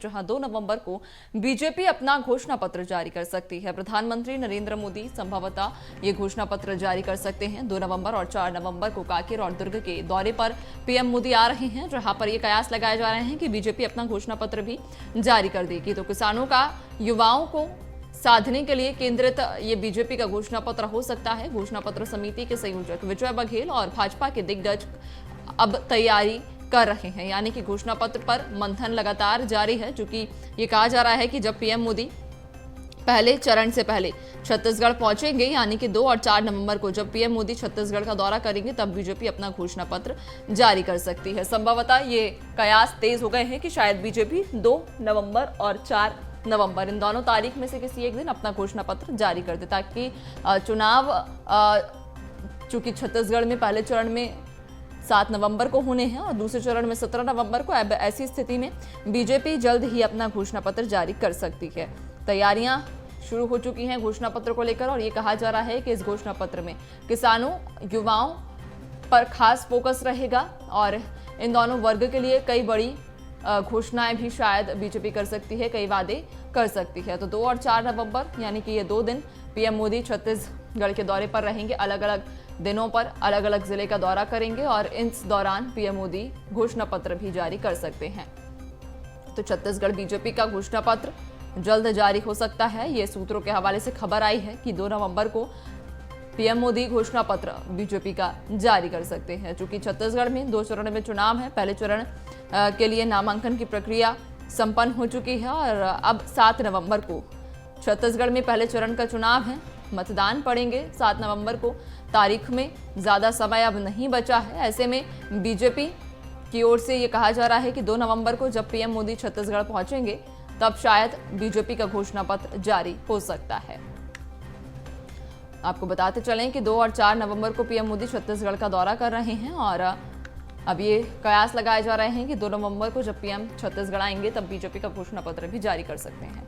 जहां 2 नवंबर को बीजेपी अपना घोषणा पत्र जारी कर सकती है। प्रधानमंत्री नरेंद्र मोदी संभवतः ये घोषणा पत्र जारी कर सकते हैं। 2 नवंबर और 4 नवंबर को कांकेर और दुर्ग के दौरे पर पीएम मोदी आ रहे हैं, जहां पर ये कयास लगाए जा रहे हैं कि बीजेपी अपना घोषणा पत्र भी जारी कर देगी। तो किसानों का युवाओं को साधने के लिए केंद्रित ये बीजेपी का घोषणा पत्र हो सकता है। घोषणा पत्र समिति के संयोजक विजय बघेल और भाजपा के दिग्गज अब तैयारी कर रहे हैं, यानी कि घोषणा पत्र पर मंथन लगातार जारी है। चूंकि ये कहा जा रहा है कि जब पीएम मोदी पहले चरण से पहले छत्तीसगढ़ पहुंचेंगे, यानी कि 2 और 4 नवंबर को जब पीएम मोदी छत्तीसगढ़ का दौरा करेंगे, तब बीजेपी अपना घोषणा पत्र जारी कर सकती है। संभवतः ये कयास तेज हो गए हैं कि शायद बीजेपी 2 नवंबर और 4 नवंबर इन दोनों तारीख में से किसी एक दिन अपना घोषणा पत्र जारी कर दे, ताकि चुनाव चूंकि छत्तीसगढ़ में पहले चरण में 7 नवंबर को होने हैं और दूसरे चरण में 17 नवंबर को। अब ऐसी स्थिति में बीजेपी जल्द ही अपना घोषणा पत्र जारी कर सकती है। तैयारियां शुरू हो चुकी हैं घोषणा पत्र को लेकर और ये कहा जा रहा है कि इस घोषणा पत्र में किसानों, युवाओं पर खास फोकस रहेगा और इन दोनों वर्ग के लिए कई बड़ी घोषणाएं भी शायद बीजेपी कर सकती है, कई वादे कर सकती है। तो 2 और 4 नवंबर यानी कि ये 2 दिन पीएम मोदी छत्तीसगढ़ के दौरे पर रहेंगे। अलग अलग दिनों पर अलग अलग जिले का दौरा करेंगे और इस दौरान पीएम मोदी घोषणा पत्र भी जारी कर सकते हैं। तो छत्तीसगढ़ बीजेपी का घोषणा पत्र जल्द जारी हो सकता है। ये सूत्रों के हवाले से खबर आई है कि 2 नवंबर को पीएम मोदी घोषणा पत्र बीजेपी का जारी कर सकते हैं। चूंकि छत्तीसगढ़ में 2 चरण में चुनाव है। पहले चरण के लिए नामांकन की प्रक्रिया संपन्न हो चुकी है और अब 7 नवंबर को छत्तीसगढ़ में पहले चरण का चुनाव है। मतदान पड़ेंगे 7 नवंबर को। तारीख में ज्यादा समय अब नहीं बचा है। ऐसे में बीजेपी की ओर से ये कहा जा रहा है कि 2 नवंबर को जब पीएम मोदी छत्तीसगढ़ पहुंचेंगे, तब शायद बीजेपी का घोषणा पत्र जारी हो सकता है। आपको बताते चलें कि 2 और 4 नवंबर को पीएम मोदी छत्तीसगढ़ का दौरा कर रहे हैं और अब ये कयास लगाए जा रहे हैं कि 2 नवंबर को जब पीएम छत्तीसगढ़ आएंगे, तब बीजेपी का घोषणा पत्र भी जारी कर सकते हैं।